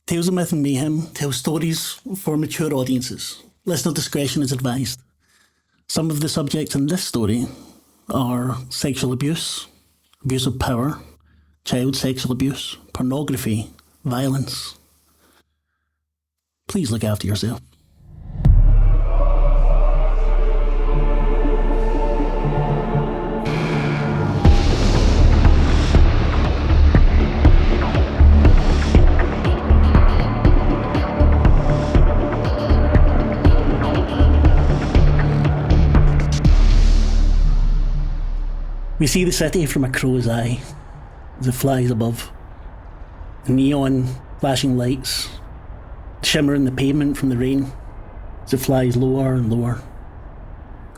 Tales of Myth and Mayhem tell stories for mature audiences. Listener discretion is advised. Some of the subjects in this story are sexual abuse, abuse of power, child sexual abuse, pornography, violence. Please look after yourself. We see the city from a crow's eye as it flies above. Neon flashing lights shimmering the pavement from the rain as it flies lower and lower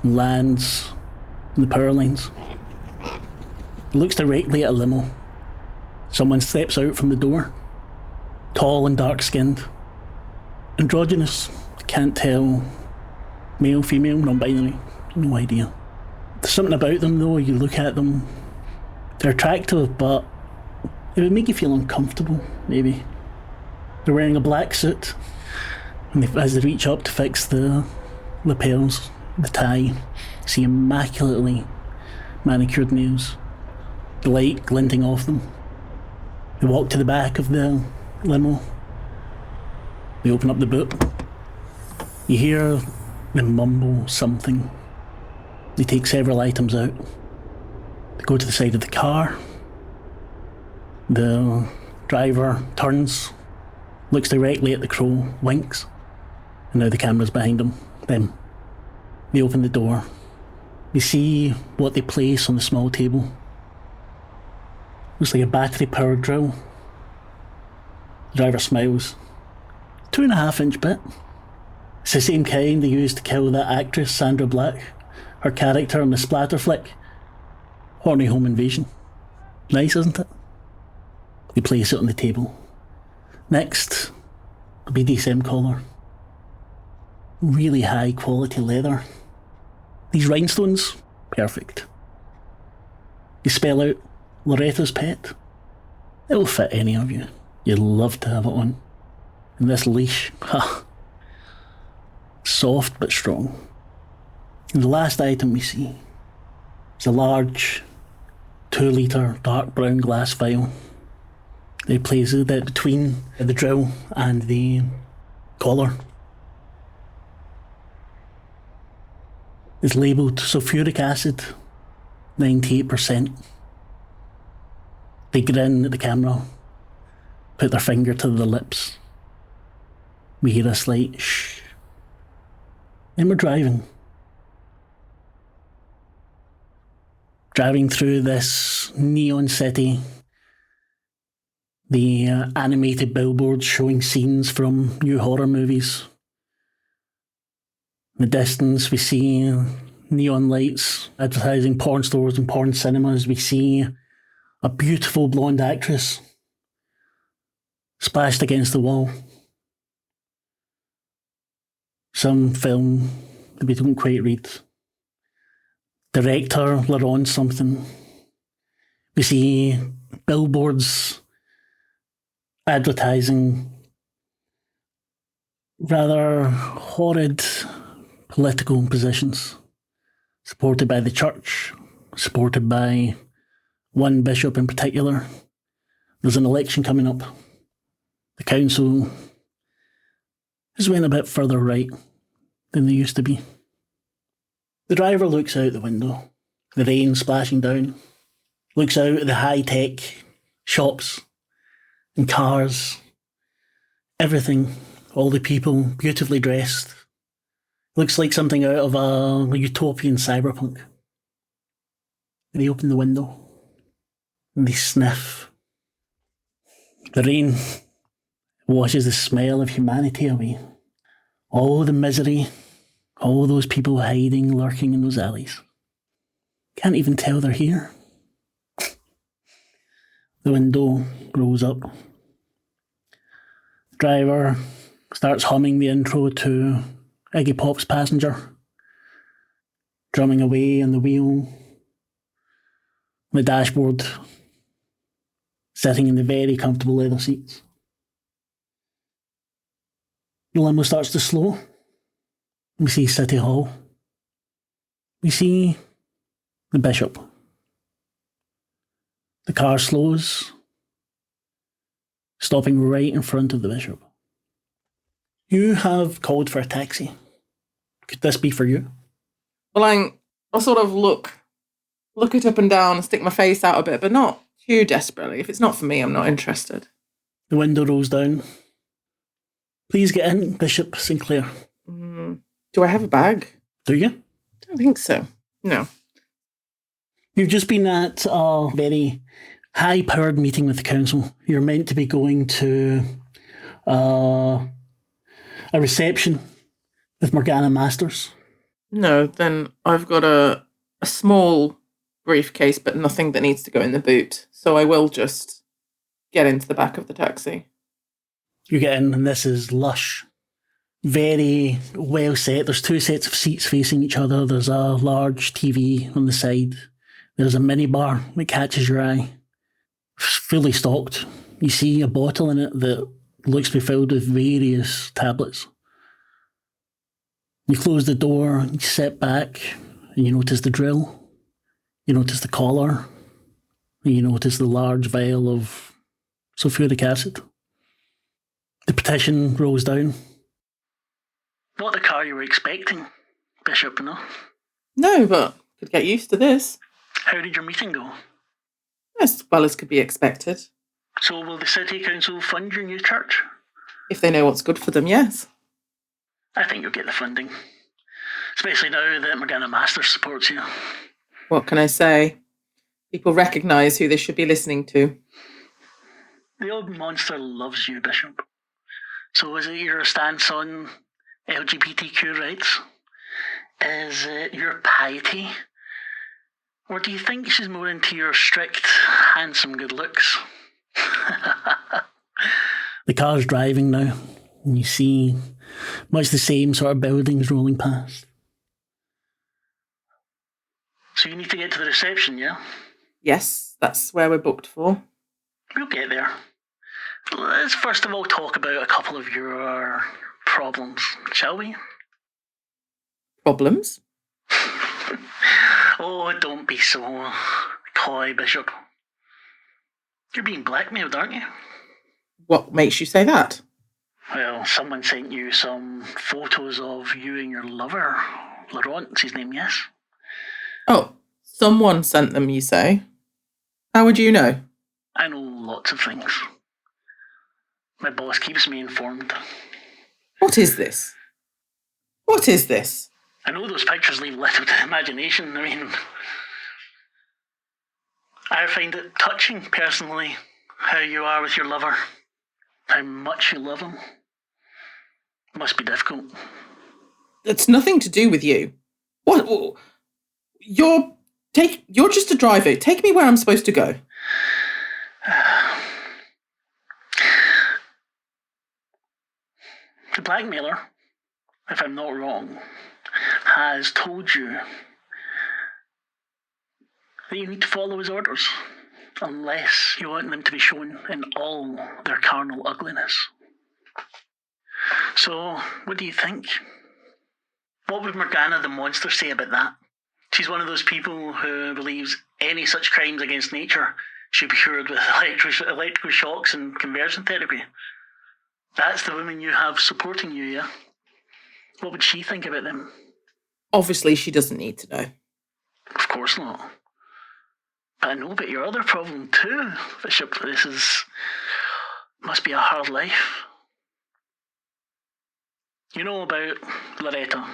and lands on the power lines. It looks directly at a limo. Someone steps out from the door, tall and dark-skinned, androgynous, can't tell, male, female, non-binary, no idea. There's something about them though, you look at them, they're attractive, but it would make you feel uncomfortable, maybe. They're wearing a black suit, and as they reach up to fix the lapels, the tie, you see immaculately manicured nails, the light glinting off them. They walk to the back of the limo, they open up the boot, you hear them mumble something. They take several items out. They go to the side of the car. The driver turns, looks directly at the crow, winks, and now the camera's behind them. They open the door. We see what they place on the small table. Looks like a battery-powered drill. The driver smiles. 2.5-inch bit. It's the same kind they used to kill that actress, Sandra Black. Her character in the splatter flick, Horny Home Invasion. Nice, isn't it? They place it on the table. Next, a BDSM collar. Really high quality leather. These rhinestones, perfect. You spell out Loretta's pet. It will fit any of you. You'd love to have it on. And this leash, soft but strong. And the last item we see is a large 2-litre dark brown glass vial. They place it between the drill and the collar. It's labelled sulfuric acid, 98%. They grin at the camera, put their finger to their lips. We hear a slight shh. And we're driving. Driving through this neon city, the animated billboards showing scenes from new horror movies. In the distance, we see neon lights advertising porn stores and porn cinemas. We see a beautiful blonde actress splashed against the wall. Some film that we don't quite read. Director, Laron something. We see billboards advertising rather horrid political positions, supported by the church, supported by one bishop in particular. There's an election coming up. The council has went a bit further right than they used to be. The driver looks out the window, the rain splashing down, looks out at the high-tech shops and cars, everything, all the people beautifully dressed. Looks like something out of a utopian cyberpunk. They open the window and they sniff. The rain washes the smell of humanity away. All the misery, all those people hiding, lurking in those alleys. Can't even tell they're here. The window rolls up. The driver starts humming the intro to Iggy Pop's Passenger, drumming away on the wheel, on the dashboard, sitting in the very comfortable leather seats. The limo starts to slow. We see City Hall. We see the bishop. The car slows, stopping right in front of the bishop. You have called for a taxi. Could this be for you? Well, I'll sort of look it up and down and stick my face out a bit, but not too desperately. If it's not for me, I'm not interested. The window rolls down. Please get in, Bishop Sinclair. Do I have a bag? Do you? Don't think so. No. You've just been at a very high-powered meeting with the council. You're meant to be going to a reception with Morgana Masters. No, then I've got a small briefcase, but nothing that needs to go in the boot. So I will just get into the back of the taxi. You get in, and this is lush. Very well set. There's 2 sets of seats facing each other. There's a large TV on the side. There's a minibar that catches your eye. Fully stocked. You see a bottle in it that looks to be filled with various tablets. You close the door, you sit back, and you notice the drill. You notice the collar. And you notice the large vial of sulfuric acid. The petition rolls down. Not the car you were expecting, Bishop, no? No, but could get used to this. How did your meeting go? As well as could be expected. So will the city council fund your new church? If they know what's good for them, yes. I think you'll get the funding. Especially now that Morgana Masters supports you. What can I say? People recognise who they should be listening to. The old monster loves you, Bishop. So is it your stance on LGBTQ rights? Is it your piety? Or do you think she's more into your strict, handsome good looks? The car's driving now, and you see much the same sort of buildings rolling past. So you need to get to the reception, yeah? Yes, that's where we're booked for. We'll get there. Let's first of all talk about a couple of your problems, shall we? Problems? Oh, don't be so coy, Bishop. You're being blackmailed, aren't you? What makes you say that? Well, someone sent you some photos of you and your lover. Laurent's his name, yes? Oh, someone sent them, you say? How would you know? I know lots of things. My boss keeps me informed. What is this? What is this? I know those pictures leave little to imagination. I mean, I find it touching, personally, how you are with your lover. How much you love him. Must be difficult. It's nothing to do with you. What? You're just a driver. Take me where I'm supposed to go. The blackmailer, if I'm not wrong, has told you that you need to follow his orders unless you want them to be shown in all their carnal ugliness. So, what do you think? What would Morgana the monster say about that? She's one of those people who believes any such crimes against nature should be cured with electrical shocks and conversion therapy. That's the woman you have supporting you, yeah? What would she think about them? Obviously, she doesn't need to know. Of course not. But I know about your other problem too, Bishop. Must be a hard life. You know about Lavaita,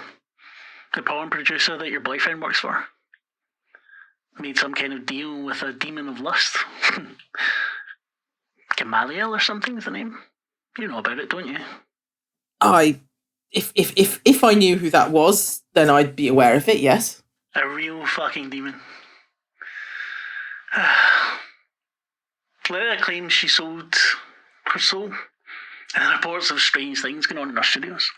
the porn producer that your boyfriend works for? Made some kind of deal with a demon of lust. Gamaliel or something is the name. You know about it, don't you? If I knew who that was, then I'd be aware of it, yes. A real fucking demon. Letta claims she sold her soul, and reports of strange things going on in our studios.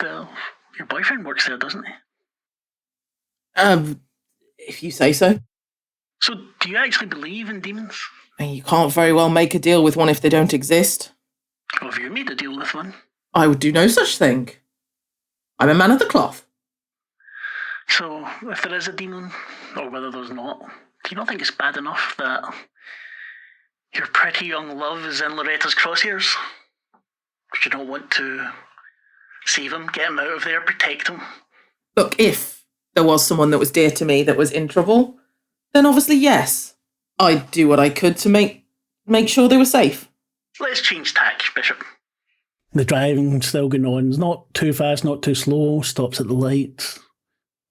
Well, your boyfriend works there, doesn't he? If you say so. So, do you actually believe in demons? And you can't very well make a deal with one if they don't exist. Well, have you made a deal with one? I would do no such thing. I'm a man of the cloth. So, if there is a demon, or whether there's not, do you not think it's bad enough that your pretty young love is in Loretta's crosshairs? Would you not want to save him, get him out of there, protect him? Look, if there was someone that was dear to me that was in trouble, then obviously yes. I'd do what I could to make sure they were safe. Let's change tack, Bishop. The driving's still going on. It's not too fast, not too slow. Stops at the lights.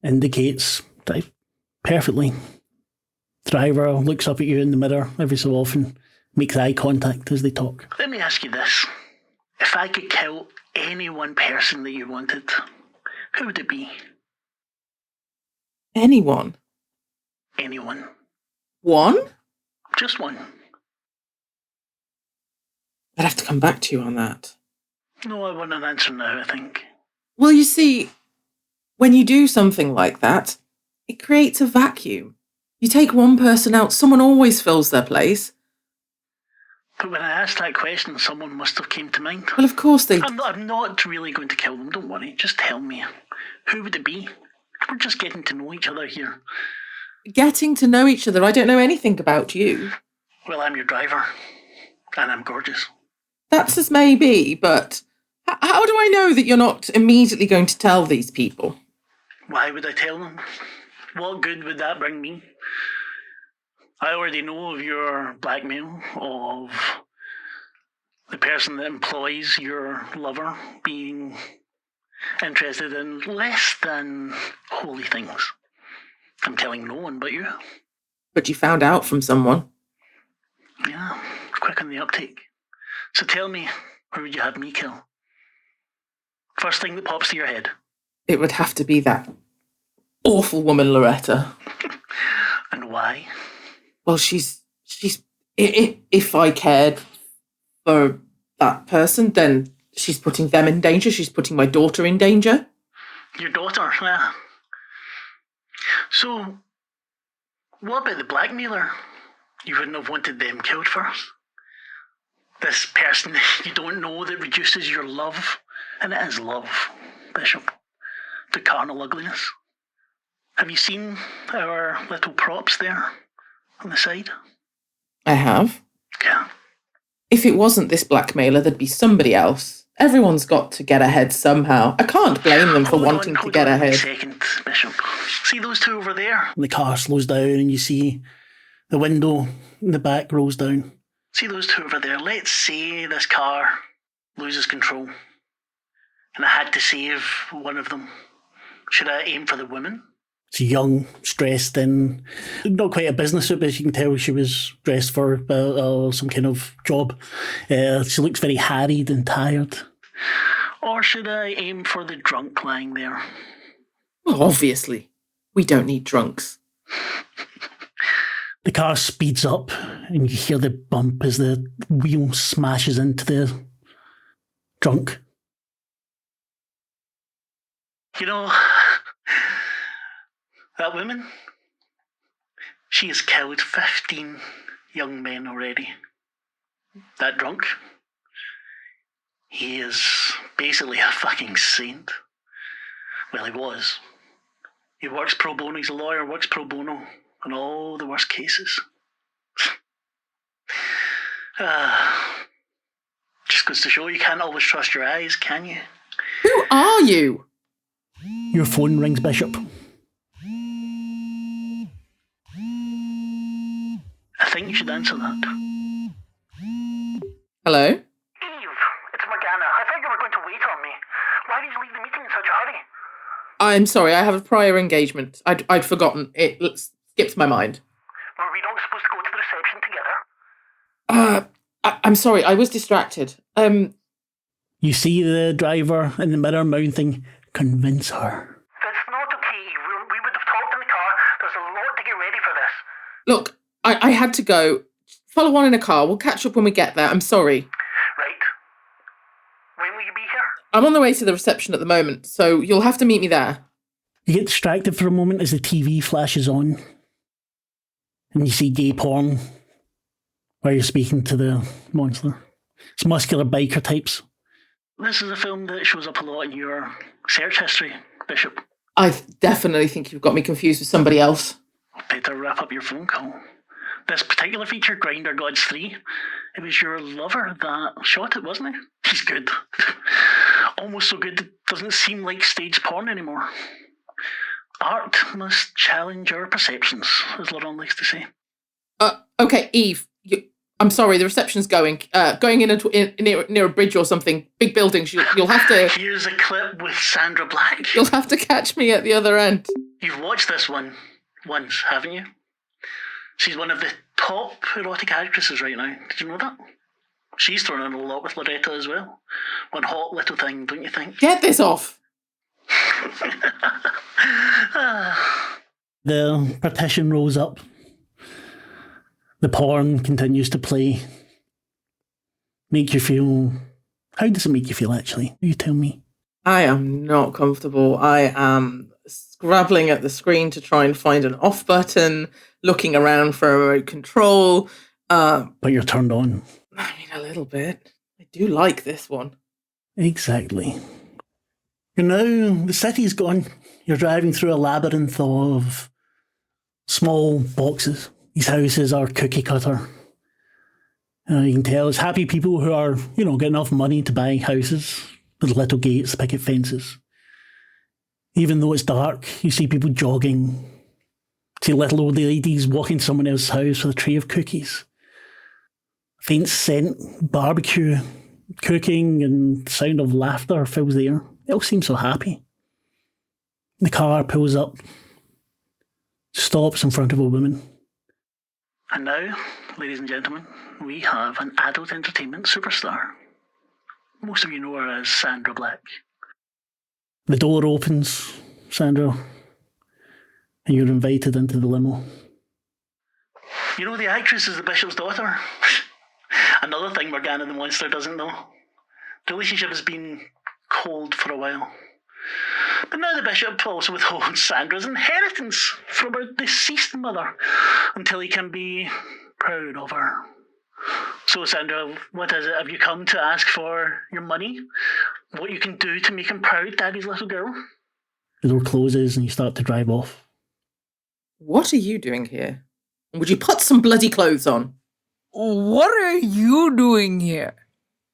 Indicates drive perfectly. Driver looks up at you in the mirror every so often. Makes eye contact as they talk. Let me ask you this. If I could kill any one person that you wanted, who would it be? Anyone? Anyone. One? Just one. I'd have to come back to you on that. No, I want an answer now, I think. Well, you see, when you do something like that, it creates a vacuum. You take one person out, someone always fills their place. But when I asked that question, someone must have came to mind. Well, of course they... I'm not really going to kill them, don't worry. Just tell me. Who would it be? We're just getting to know each other here. Getting to know each other? I don't know anything about you. Well, I'm your driver. And I'm gorgeous. That's as may be, but how do I know that you're not immediately going to tell these people? Why would I tell them? What good would that bring me? I already know of your blackmail, of the person that employs your lover being interested in less than holy things. I'm telling no one but you. But you found out from someone. Yeah, quick on the uptake. So tell me, who would you have me kill? First thing that pops to your head. It would have to be that awful woman, Loretta. And why? Well, she's. If I cared for that person, then she's putting them in danger. She's putting my daughter in danger. Your daughter, yeah. So, what about the blackmailer? You wouldn't have wanted them killed first? This person you don't know that reduces your love, and it is love, Bishop, to carnal ugliness. Have you seen our little props there on the side? I have. Yeah. If it wasn't this blackmailer, there'd be somebody else. Everyone's got to get ahead somehow. I can't blame them for wanting to get ahead. Hold on a second, Bishop. See those two over there? The car slows down and you see the window in the back rolls down. See those two over there? Let's say this car loses control and I had to save one of them. Should I aim for the woman? She's young, stressed in, not quite a business suit, but you can tell she was dressed for some kind of job. She looks very harried and tired. Or should I aim for the drunk lying there? Well, obviously. We don't need drunks. The car speeds up and you hear the bump as the wheel smashes into the drunk. You know, that woman, she has killed 15 young men already. That drunk, he is basically a fucking saint. Well, he was. He works pro bono, he's a lawyer, works pro bono on all the worst cases. Just goes to show you can't always trust your eyes, can you? Who are you? Your phone rings, Bishop. I think you should answer that. Hello? Eve, it's Morgana. I thought you were going to wait on me. Why did you leave the meeting in such a hurry? I'm sorry, I have a prior engagement. I'd forgotten. It skipped my mind. Were we not supposed to go to the reception together? I'm sorry, I was distracted. You see the driver in the mirror mouthing, convince her. That's not okay, Eve. We would have talked in the car. There's a lot to get ready for this. Look, I had to go. Follow on in a car. We'll catch up when we get there. I'm sorry. Right. When will you be here? I'm on the way to the reception at the moment, so you'll have to meet me there. You get distracted for a moment as the TV flashes on. And you see gay porn while you're speaking to the monster. It's muscular biker types. This is a film that shows up a lot in your search history, Bishop. I definitely think you've got me confused with somebody else. Better wrap up your phone call. This particular feature, Grinder Gods 3, it was your lover that shot it, wasn't he? He's good. Almost so good it doesn't seem like staged porn anymore. Art must challenge our perceptions, as Laurent likes to say. Okay, Eve. I'm sorry, the reception's going in near a bridge or something. Big buildings. You'll have to. Here's a clip with Sandra Black. You'll have to catch me at the other end. You've watched this one once, haven't you? She's one of the top erotic actresses right now. Did you know that? She's thrown in a lot with Lavaita as well. One hot little thing, don't you think? Get this off. The partition rolls up. The porn continues to play. Make you feel... How does it make you feel, actually? You tell me. I am not comfortable. I am scrabbling at the screen to try and find an off button, looking around for a remote control. But you're turned on. I mean, a little bit. I do like this one. Exactly. You know, the city's gone. You're driving through a labyrinth of small boxes. These houses are cookie cutter. You can tell it's happy people who are, get enough money to buy houses with little gates, picket fences. Even though it's dark, you see people jogging. See little old ladies walking to someone else's house with a tray of cookies. Faint scent, barbecue, cooking, and sound of laughter fills the air. They all seem so happy. The car pulls up, stops in front of a woman. And now, ladies and gentlemen, we have an adult entertainment superstar. Most of you know her as Sandra Black. The door opens, Sandra, and you're invited into the limo. You know, the actress is the bishop's daughter. Another thing Morgana the Monster doesn't know. The relationship has been cold for a while. But now the bishop also withholds Sandra's inheritance from her deceased mother until he can be proud of her. So, Sandra, what is it? Have you come to ask for your money? What you can do to make him proud, Daddy's little girl? The door closes and you start to drive off. What are you doing here? Would you put some bloody clothes on? What are you doing here?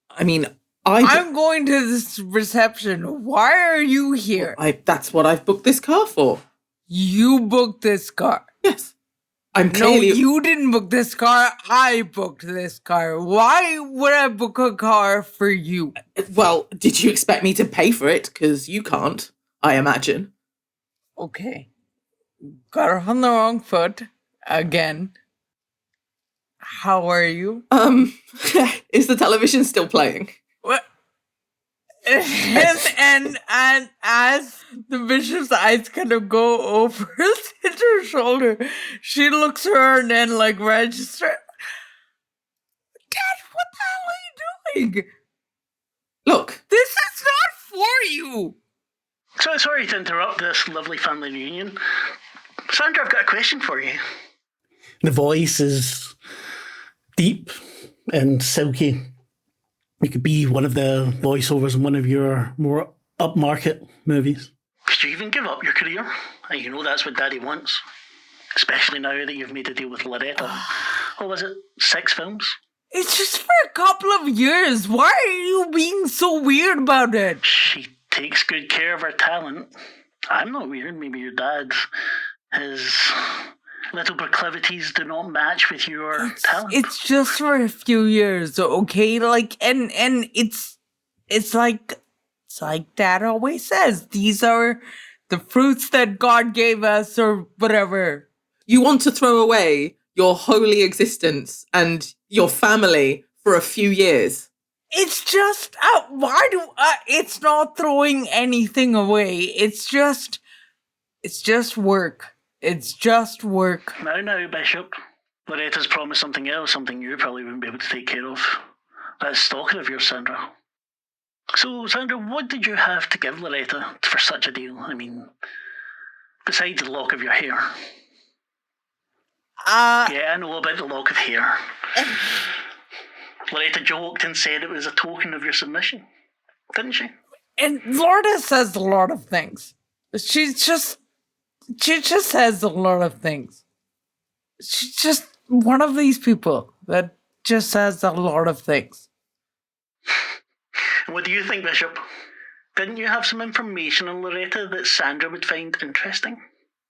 I mean, I'm going to this reception. Why are you here? That's what I've booked this car for. You booked this car? Yes. No, you didn't book this car. I booked this car. Why would I book a car for you? Well, did you expect me to pay for it? Because you can't, I imagine. Okay. Got her on the wrong foot. Again. How are you? Is the television still playing? What? and as the bishop's eyes kind of go over her shoulder, she looks around and register. Dad, what the hell are you doing? Look, this is not for you. So sorry to interrupt this lovely family reunion. Sandra, I've got a question for you. The voice is deep and silky. It could be one of the voiceovers in one of your more upmarket movies. Could you even give up your career? And you know that's what Daddy wants. Especially now that you've made a deal with Loretta. What was it? 6 films? It's just for a couple of years. Why are you being so weird about it? She takes good care of her talent. I'm not weird. Maybe your dad. His little proclivities do not match with your talent. It's just for a few years, okay? And it's like Dad always says, these are the fruits that God gave us or whatever. You want to throw away your holy existence and your family for a few years. It's just, it's not throwing anything away. It's just work. It's just work. Now, Bishop. Loretta's promised something else, something you probably wouldn't be able to take care of. That stalking of yours, Sandra. So, Sandra, what did you have to give Loretta for such a deal? I mean, besides the lock of your hair. Yeah, I know about the lock of hair. Loretta joked and said it was a token of your submission. didn't she? And Lorda says a lot of things. She just says a lot of things. She's just one of these people that just says a lot of things. What do you think, Bishop? Didn't you have some information on Loretta that Sandra would find interesting?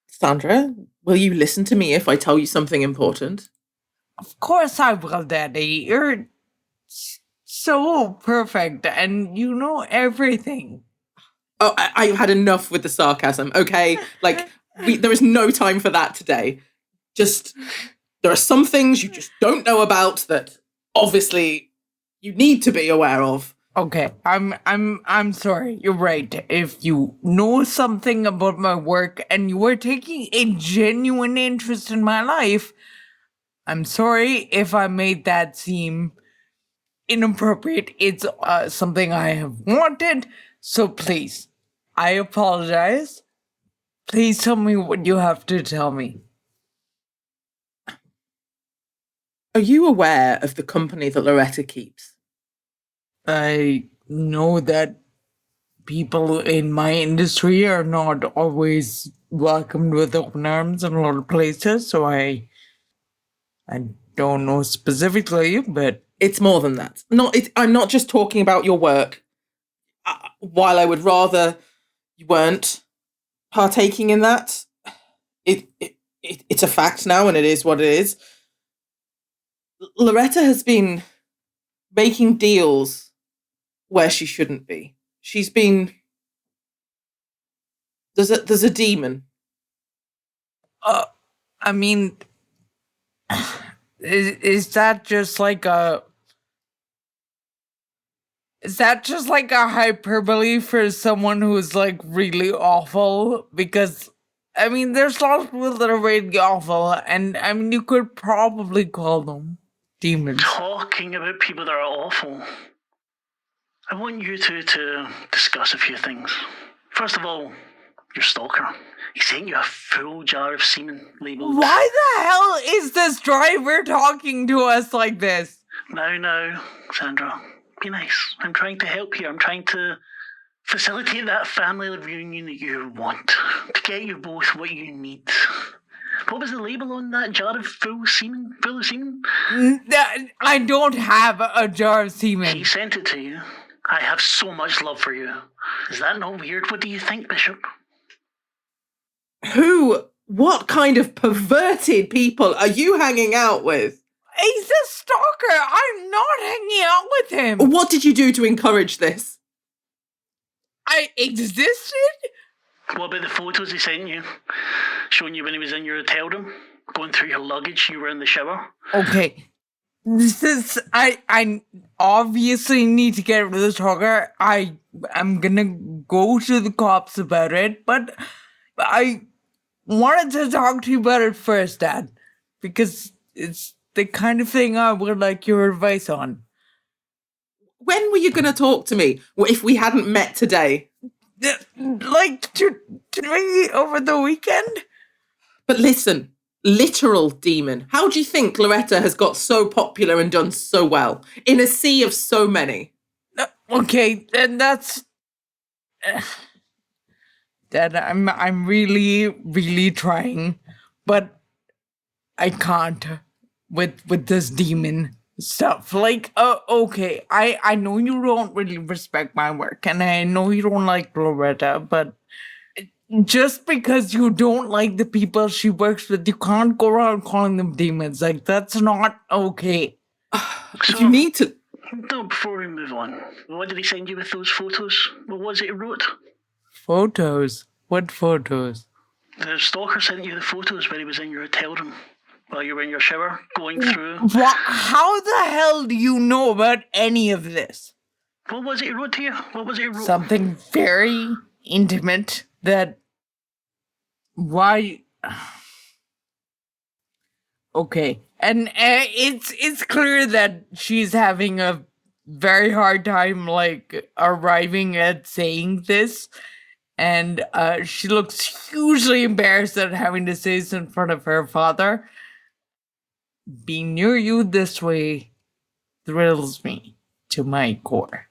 Sandra, will you listen to me if I tell you something important? Of course I will, Daddy. You're so perfect and you know everything. Oh, I've had enough with the sarcasm, okay? Like, there is no time for that today. Just, there are some things you just don't know about that obviously you need to be aware of. Okay, I'm sorry. You're right. If you know something about my work and you are taking a genuine interest in my life, I'm sorry if I made that seem inappropriate. It's something I have wanted, so please, I apologize. Please tell me what you have to tell me. Are you aware of the company that Loretta keeps? I know that people in my industry are not always welcomed with open arms in a lot of places, so I don't know specifically, but It's more than that. I'm not just talking about your work. While I would rather you weren't partaking in that, it's a fact now, and it is what it is. Loretta has been making deals where she shouldn't be. She's been... There's a demon. I mean, is that just like a... Is that just like a hyperbole for someone who's like really awful? Because, I mean, there's lots of people that are really awful, and I mean, you could probably call them demons. Talking about people that are awful, I want you two to discuss a few things. First of all, your stalker. He sent you a full jar of semen labelled... Why the hell is this driver talking to us like this? Now, Sandra, be nice. I'm trying to help you. I'm trying to facilitate that family reunion that you want, to get you both what you need. What was the label on that jar of full of semen? I don't have a jar of semen. He sent it to you. I have so much love for you. Is that not weird? What do you think, Bishop? What kind of perverted people are you hanging out with? He's a stalker. I'm not hanging out with him. What did you do to encourage this? I existed? What about the photos he sent you? Showing you when he was in your hotel room? Going through your luggage, you were in the shower? Okay. I obviously need to get rid of the stalker. I'm gonna go to the cops about it, but I wanted to talk to you about it first, Dad, because it's the kind of thing I would like your advice on. When were you going to talk to me if we hadn't met today? Like, maybe over the weekend? But listen, literal demon. How do you think Loretta has got so popular and done so well in a sea of so many? Okay, and that's... Dad, I'm really, really trying, but I can't with this demon stuff. Like, okay, I know you don't really respect my work, and I know you don't like Loretta, but just because you don't like the people she works with, you can't go around calling them demons. Like, that's not okay. So, you need to... No, before we move on, what did he send you with those photos? What was it he wrote? Photos? What photos? The stalker sent you the photos when he was in your hotel room, while you were in your shower, going through... How the hell do you know about any of this? What was it he wrote to you? What was it he wrote? Something very intimate that... Why... Okay. And it's clear that she's having a very hard time, like, arriving at saying this. And she looks hugely embarrassed at having to say this in front of her father. Being near you this way thrills me to my core.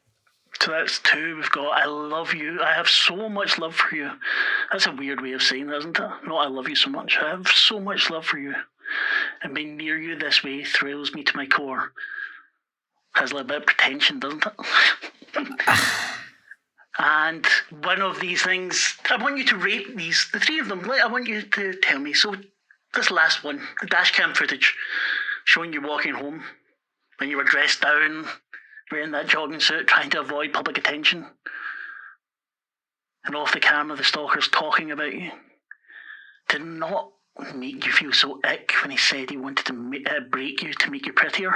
So that's 2. We've got I love you. I have so much love for you. That's a weird way of saying that, isn't it? No, I love you so much. I have so much love for you. And being near you this way thrills me to my core. Has a little bit of pretension, doesn't it? And one of these things, I want you to rate these, the 3 of them. I want you to tell me. So this last one, the dash cam footage, showing you walking home when you were dressed down, wearing that jogging suit, trying to avoid public attention. And off the camera, the stalker's talking about you. Did not make you feel so ick when he said he wanted to break you to make you prettier.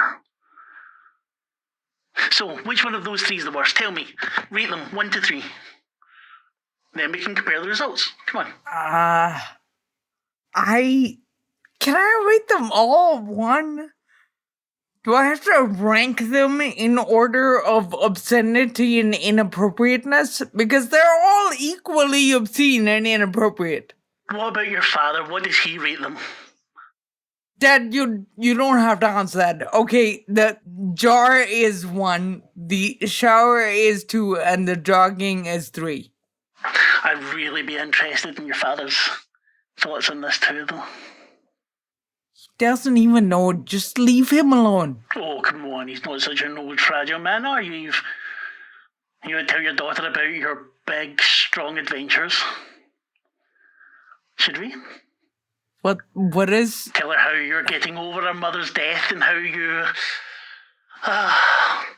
So, which one of those 3 is the worst? Tell me. Rate them 1 to 3. Then we can compare the results. Come on. Can I rate them all 1? Do I have to rank them in order of obscenity and inappropriateness? Because they're all equally obscene and inappropriate. What about your father? What does he rate them? Dad, you don't have to answer that. Okay, the jar is 1, the shower is 2, and the jogging is 3. I'd really be interested in your father's thoughts on this too, though. Doesn't even know. Just leave him alone. Oh, come on. He's not such an old, fragile man, are you? You would tell your daughter about your big, strong adventures. Should we? What is... Tell her how you're getting over her mother's death and how you...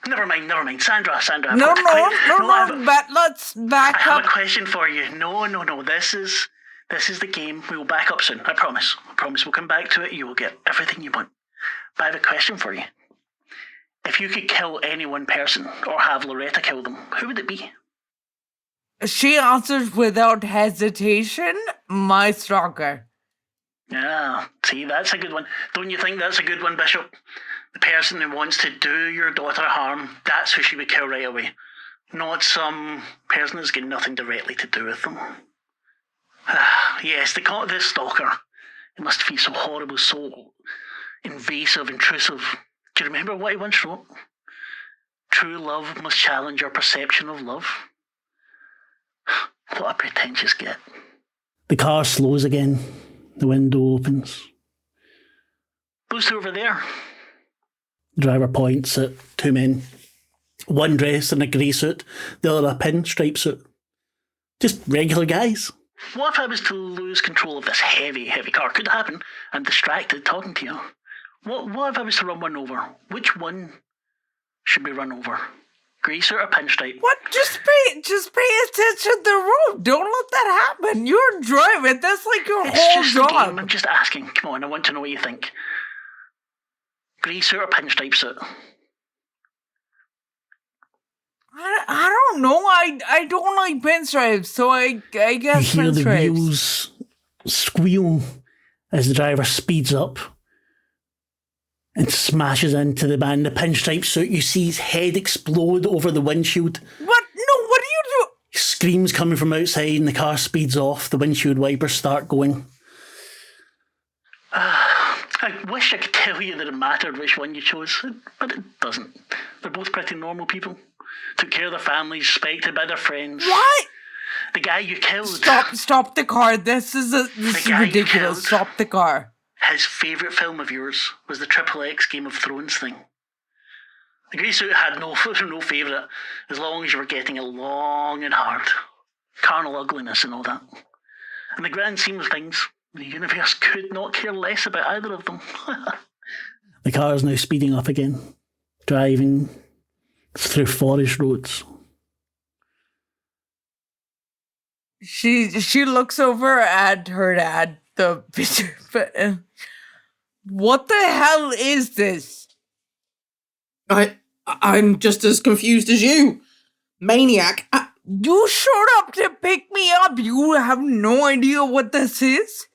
Never mind. Sandra. No, but let's back up. I have up. a question for you. No. This is the game. We will back up soon. I promise. We'll come back to it. You will get everything you want. But I have a question for you. If you could kill any one person or have Loretta kill them, who would it be? She answers without hesitation, my stalker. Yeah, see, that's a good one. Don't you think that's a good one, Bishop? The person who wants to do your daughter harm, that's who she would kill right away. Not some person that's got nothing directly to do with them. Yes, they call it this stalker. It must feel so horrible, so invasive, intrusive. Do you remember what he once wrote? True love must challenge your perception of love. What a pretentious git. The car slows again. The window opens. Those 2 over there. The driver points at 2 men. One dressed in a grey suit, the other a pinstripe suit. Just regular guys. What if I was to lose control of this heavy car? Could happen. I'm distracted talking to you. What if I was to run one over? Which one should we run over? Grey suit or pinstripe? What? Just pay attention to the road. Don't let that happen. You're driving. That's like your whole just job. A game. I'm just asking. Come on, I want to know what you think. Grey suit or pinstripe suit? I don't know. I don't like pinstripes, so I guess you hear pinstripes. The wheels squeal as the driver speeds up and smashes into the man in the pinstripe suit. You see his head explode over the windshield. What? No, what do you do? Screams coming from outside and the car speeds off. The windshield wipers start going. I wish I could tell you that it mattered which one you chose, but it doesn't. They're both pretty normal people. Took care of their families, respected by their friends. What? The guy you killed. Stop the car. This is ridiculous. Stop the car. His favourite film of yours was the XXX Game of Thrones thing. The grey suit had no favourite, as long as you were getting along and hard. Carnal ugliness and all that. In the grand scheme of things, the universe could not care less about either of them. The car is now speeding up again, driving through forest roads. She looks over at her dad, the picture. What the hell is this? I'm just as confused as you. Maniac. You showed up to pick me up. You have no idea what this is?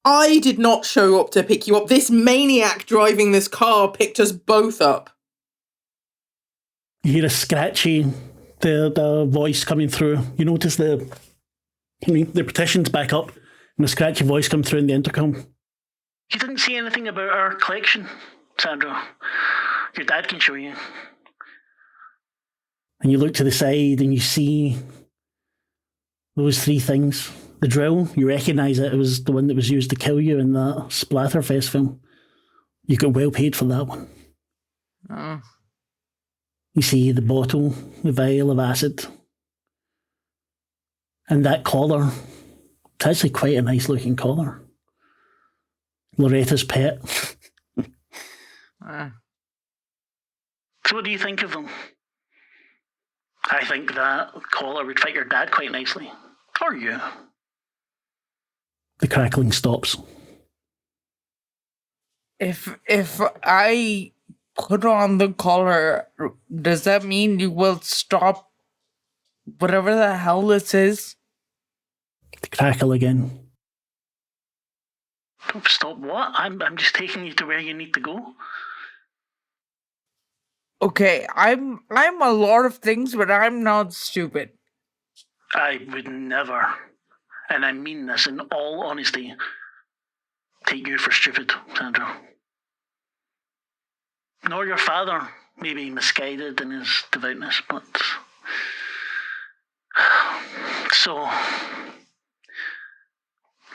I did not show up to pick you up. This maniac driving this car picked us both up. You hear a scratchy, the voice coming through. You notice the partition's back up and the scratchy voice come through in the intercom. You didn't see anything about our collection, Sandra. Your dad can show you. And you look to the side and you see those three things. The drill, you recognise it was the one that was used to kill you in that Splatterfest film. You got well paid for that one. Oh. You see the bottle, the vial of acid. And that collar. It's actually quite a nice looking collar. Loretta's pet. So what do you think of them? I think that collar would fit your dad quite nicely. Or you. The crackling stops. If I put on the collar, does that mean you will stop whatever the hell this is? The crackle again. Stop what? I'm just taking you to where you need to go. Okay, I'm a lot of things, but I'm not stupid. I would never, and I mean this in all honesty, take you for stupid, Sandra. Nor your father, maybe misguided in his devoutness, but... So,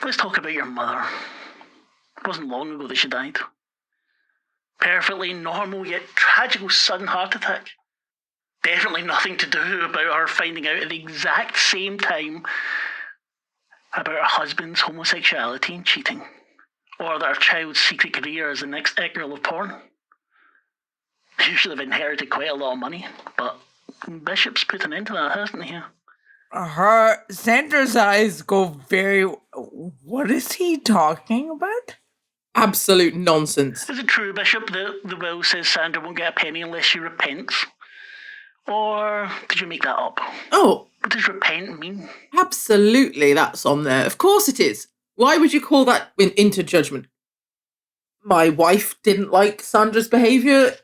let's talk about your mother. It wasn't long ago that she died. Perfectly normal yet tragical sudden heart attack. Definitely nothing to do about her finding out at the exact same time about her husband's homosexuality and cheating, or that her child's secret career as the next it-girl of porn. You should have inherited quite a lot of money, but Bishop's put an end to that, hasn't he? Sandra's eyes go very... What is he talking about? Absolute nonsense. Is it true, Bishop, that the will says Sandra won't get a penny unless she repents? Or did you make that up? Oh, What does repent mean? absolutely, that's on there. Of course it is. Why would you call that into judgment? My wife didn't like Sandra's behaviour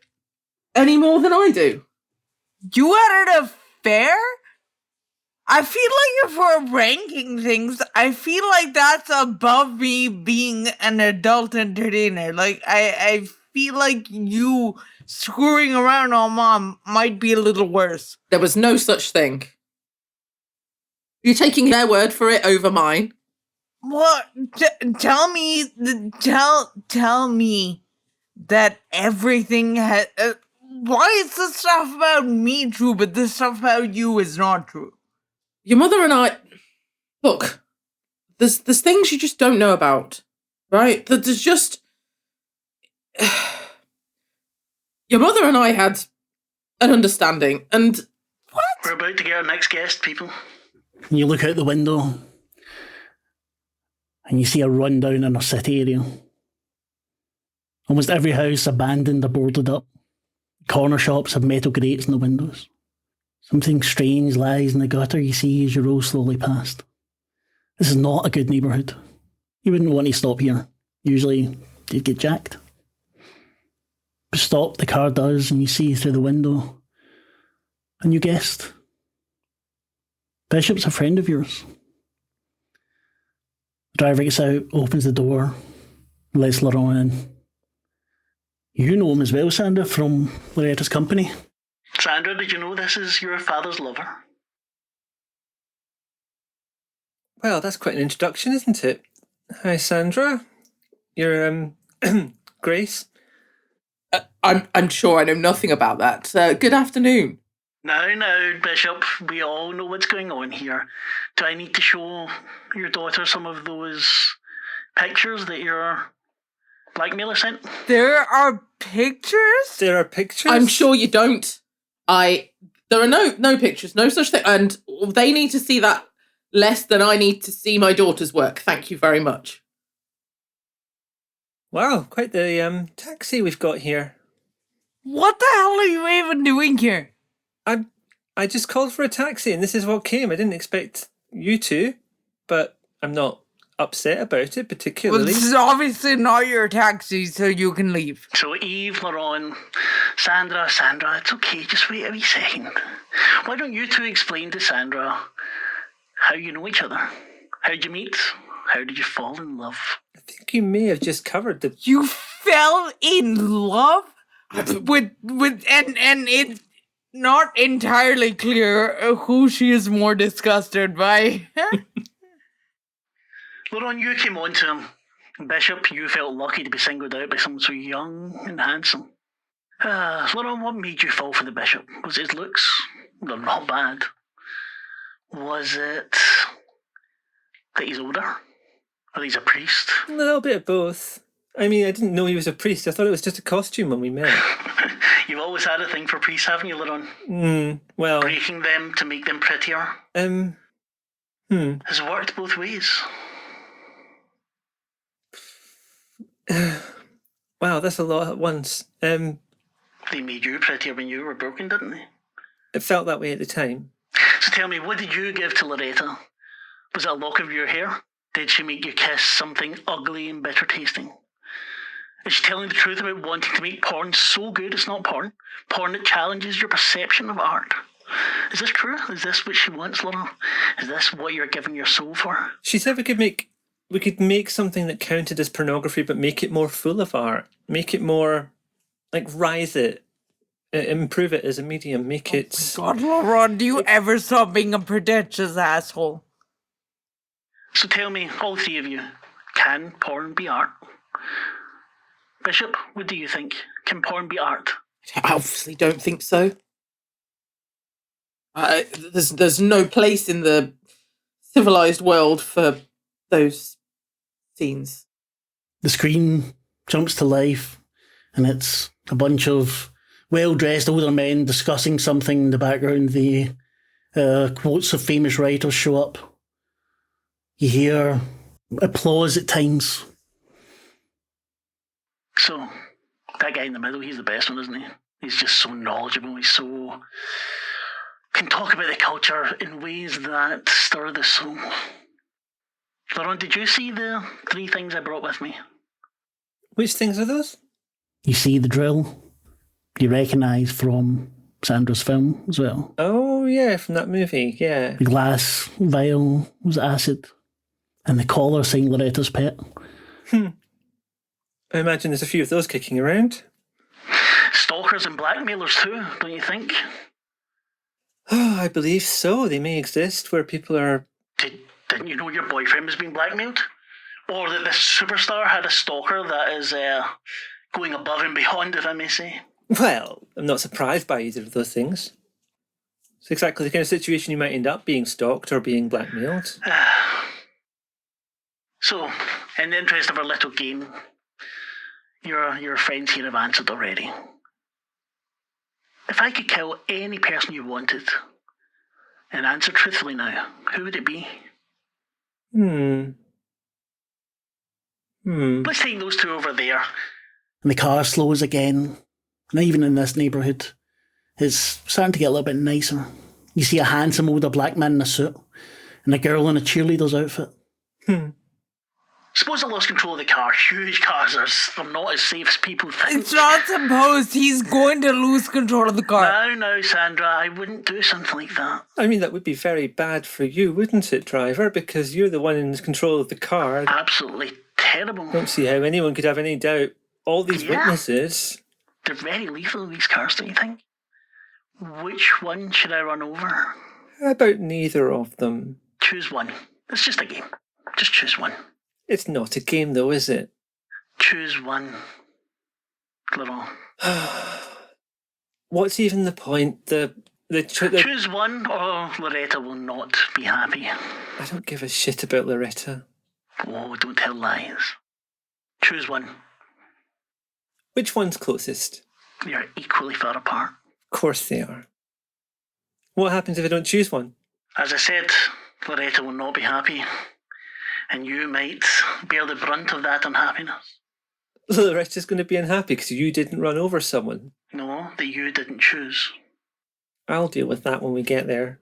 any more than I do. You had an affair? I feel like if we're ranking things, I feel like that's above me being an adult entertainer. Like, I feel like you screwing around on Mom might be a little worse. There was no such thing. You're taking their word for it over mine. What? Tell me that everything has... why is the stuff about me true, but the stuff about you is not true? Your mother and I... Look, there's things you just don't know about, right? There's just... Your mother and I had an understanding, and... What? We're about to get our next guest, people. And you look out the window and you see a rundown in a city area. Almost every house abandoned or boarded up. Corner shops have metal grates in the windows. Something strange lies in the gutter you see as you roll slowly past. This is not a good neighbourhood. You wouldn't want to stop here. Usually, you'd get jacked. But stop, the car does, and you see through the window. And you guessed. Bishop's a friend of yours. The driver gets out, opens the door, lets Laurent in. You know him as well, Sandra, from Loretta's company. Sandra, did you know this is your father's lover? Well, that's quite an introduction, isn't it? Hi, Sandra. You're, Grace. I'm sure I know nothing about that. Good afternoon. Now, Bishop, we all know what's going on here. Do I need to show your daughter some of those pictures that your blackmailer sent? There are pictures? There are pictures? I'm sure you don't. There are no pictures, no such thing. And they need to see that less than I need to see my daughter's work. Thank you very much. Wow, quite the taxi we've got here. What the hell are you even doing here? I just called for a taxi and this is what came. I didn't expect you to, but I'm not upset about it Well, particularly. this is obviously not your taxi, so you can leave. So Eve, Laurent, Sandra, it's okay, just wait a wee second. Why don't you two explain to Sandra how you know each other? How'd you meet? How did you fall in love? I think you may have just covered the... You fell in love with and it not entirely clear who she is more disgusted by. Laurent, you came on to him. Bishop, you felt lucky to be singled out by someone so young and handsome. Laurent, what made you fall for the bishop? Was it his looks? They're not bad. Was it that he's older? Or he's a priest? A little bit of both. I mean, I didn't know he was a priest. I thought it was just a costume when we met. You've always had a thing for priests, haven't you, Laurent? Well... Breaking them to make them prettier? Has worked both ways. Wow, that's a lot at once. They made you prettier when you were broken, didn't they? It felt that way at the time. So tell me, what did you give to Lavaita? Was it a lock of your hair? Did she make you kiss something ugly and bitter tasting? Is she telling the truth about wanting to make porn so good it's not porn? Porn that challenges your perception of art? Is this true? Is this what she wants, Laurent? Is this what you're giving your soul for? She said we could make something that counted as pornography, but make it more full of art. Make it more, like, rise it. Improve it as a medium. Make it... God, Laurent, do you ever stop being a pretentious asshole? So tell me, all three of you, can porn be art? Bishop, what do you think? Can porn be art? I obviously don't think so. There's no place in the civilized world for those scenes. The screen jumps to life, and it's a bunch of well-dressed older men discussing something in the background. The quotes of famous writers show up. You hear applause at times. So, that guy in the middle, he's the best one, isn't he? He's just so knowledgeable. He's so... can talk about the culture in ways that stir the soul. Laurent, did you see the 3 things I brought with me? Which things are those? You see the drill you recognise from Sandra's film as well. Oh, yeah, from that movie, yeah. The glass vial was acid, and the collar saying Loretta's pet. I imagine there's a few of those kicking around. Stalkers and blackmailers too, don't you think? Oh, I believe so. They may exist where people are... Didn't you know your boyfriend was being blackmailed? Or that this superstar had a stalker that is going above and beyond, if I may say? Well, I'm not surprised by either of those things. It's exactly the kind of situation you might end up being stalked or being blackmailed. So, in the interest of our little game, your friends here have answered already. If I could kill any person you wanted, and answer truthfully now, who would it be? Let's take those 2 over there. And the car slows again. And even in this neighbourhood, it's starting to get a little bit nicer. You see a handsome older black man in a suit, and a girl in a cheerleader's outfit. Suppose I lost control of the car. Huge cars are not as safe as people think. It's not supposed. He's going to lose control of the car. No, Sandra, I wouldn't do something like that. I mean, that would be very bad for you, wouldn't it, driver? Because you're the one in control of the car. Absolutely terrible. I don't see how anyone could have any doubt. All these witnesses... They're very lethal, these cars, don't you think? Which one should I run over? How about neither of them? Choose one. It's just a game. Just choose one. It's not a game, though, is it? Choose one. Laurent. What's even the point? Choose one, or Loretta will not be happy. I don't give a shit about Loretta. Oh, don't tell lies. Choose one. Which one's closest? You're equally far apart. Of course they are. What happens if I don't choose one? As I said, Loretta will not be happy. And you might bear the brunt of that unhappiness. Loretta's going to be unhappy because you didn't run over someone. No, that you didn't choose. I'll deal with that when we get there.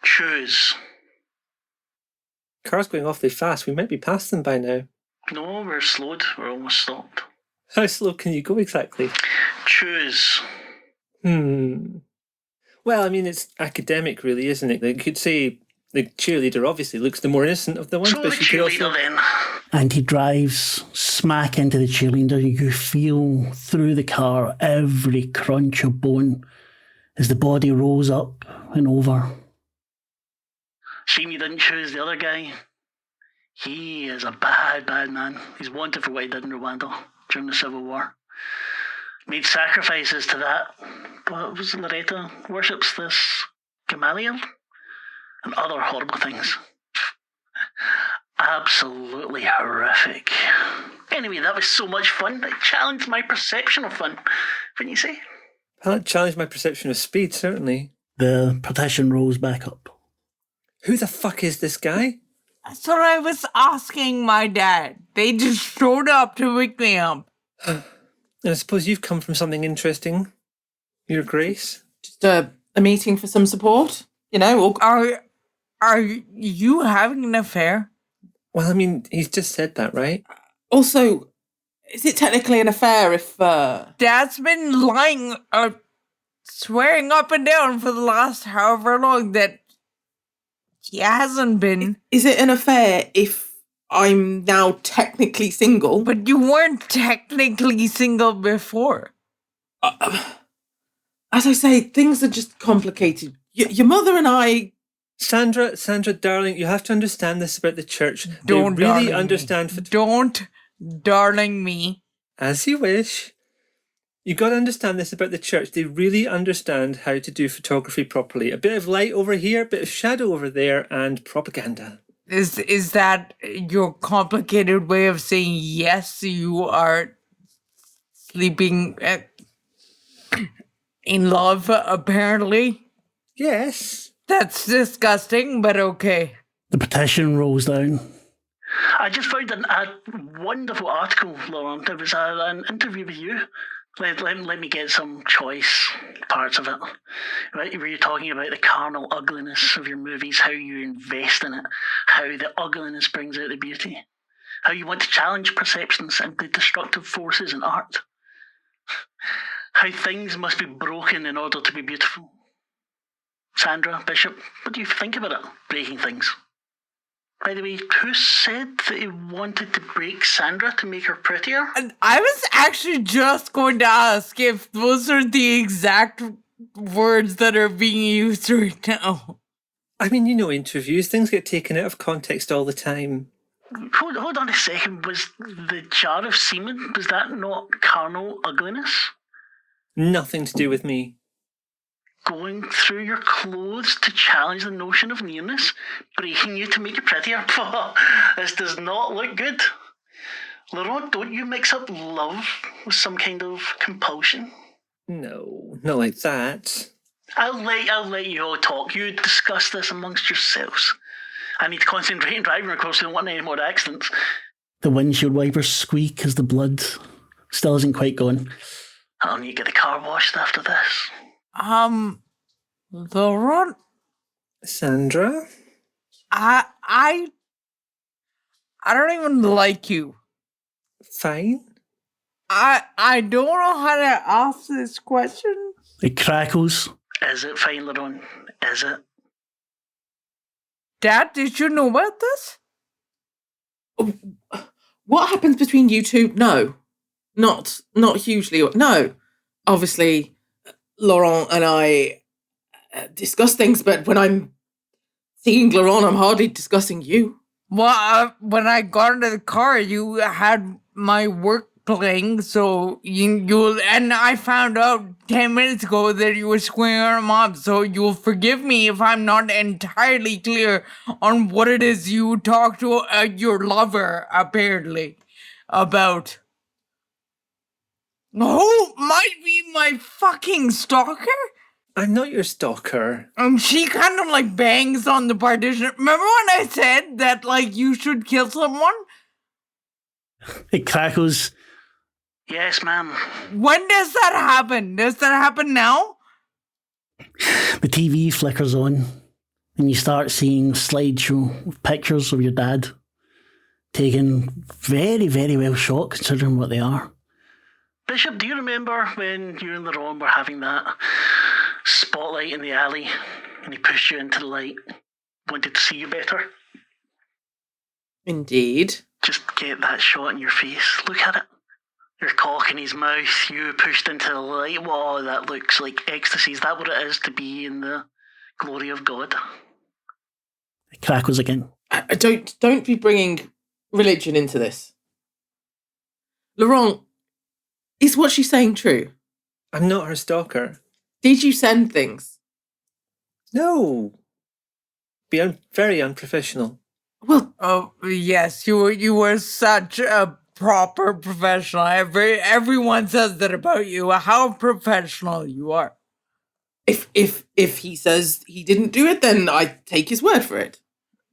Choose. Car's going awfully fast. We might be past them by now. No, we're slowed. We're almost stopped. How slow can you go exactly? Choose. Well, I mean, it's academic, really, isn't it? Like, you could say The cheerleader obviously looks the more innocent of the ones, So the but she could cheerleader also... then. And he drives smack into the cheerleader. You feel through the car every crunch of bone as the body rolls up and over. Shame you didn't choose the other guy. He is a bad, bad man. He's wanted for what he did in Rwanda during the Civil War. Made sacrifices to that. But was Lavaita worships this Gamaliel and other horrible things. Absolutely horrific. Anyway, that was so much fun. It challenged my perception of fun, wouldn't you say? Well, it challenged my perception of speed, certainly. The partition rolls back up. Who the fuck is this guy? That's what I was asking my dad. They just showed up to wake me up. And I suppose you've come from something interesting. Your Grace? Just a meeting for some support, you know? Or Are you having an affair? Well, I mean, he's just said that, right? also, is it technically an affair if... Dad's been lying, swearing up and down for the last however long that he hasn't been. Is it an affair if I'm now technically single? But you weren't technically single before. As I say, things are just complicated. Your mother and I... Sandra, darling, you have to understand this about the church. Don't they really darling understand... me. Don't darling me. As you wish. You got to understand this about the church. They really understand how to do photography properly. A bit of light over here, a bit of shadow over there, and propaganda. Is that your complicated way of saying yes, you are sleeping in love, apparently? Yes. That's disgusting, but okay. The petition rolls down. I just found a wonderful article, Laurent. It was an interview with you. Let me get some choice parts of it. Right, where you're talking about the carnal ugliness of your movies, how you invest in it, how the ugliness brings out the beauty, how you want to challenge perceptions and the destructive forces in art, how things must be broken in order to be beautiful. Sandra, Bishop, what do you think about it, breaking things? By the way, who said that he wanted to break Sandra to make her prettier? And I was actually just going to ask if those are the exact words that are being used right now. I mean, you know, interviews, things get taken out of context all the time. Hold on a second. Was the jar of semen, was that not carnal ugliness? Nothing to do with me. Going through your clothes to challenge the notion of nearness, breaking you to make you prettier. This does not look good. Laurent, don't you mix up love with some kind of compulsion? No, not like that. I'll let you all talk. You discuss this amongst yourselves. I need to concentrate on driving, of course. I don't want any more accidents. The windshield wipers squeak as the blood still isn't quite gone. I'll need to get the car washed after this. Laurent, Sandra? I don't even like you. Fine. I don't know how to ask this question. It crackles. Is it fine, Laurent? Is it? Dad, did you know about this? What happens between you two? No. Not hugely. No. Obviously, Laurent and I discuss things, but when I'm seeing Laurent, I'm hardly discussing you. Well, when I got into the car, you had my work playing, so you and I found out 10 minutes ago that you were squaring our mom, so you'll forgive me if I'm not entirely clear on what it is you talked to your lover, apparently, about. Who might be my fucking stalker? I'm not your stalker. She kind of like bangs on the partition. Remember when I said that like you should kill someone? It crackles. Yes, ma'am. When does that happen? Does that happen now? The TV flickers on, and you start seeing a slideshow of pictures of your dad, taken very, very well shot considering what they are. Bishop, do you remember when you and Laurent were having that spotlight in the alley and he pushed you into the light? wanted to see you better. Indeed. Just get that shot in your face. Look at it. Your cock in his mouth, you pushed into the light. Whoa, that looks like ecstasy. Is that what it is to be in the glory of God? It crackles again. Don't be bringing religion into this. Laurent, is what she's saying true? I'm not her stalker. Did you send things? No. Very unprofessional. Well, Oh yes, you were such a proper professional. Everyone says that about you. How professional you are. if he says he didn't do it, then I take his word for it.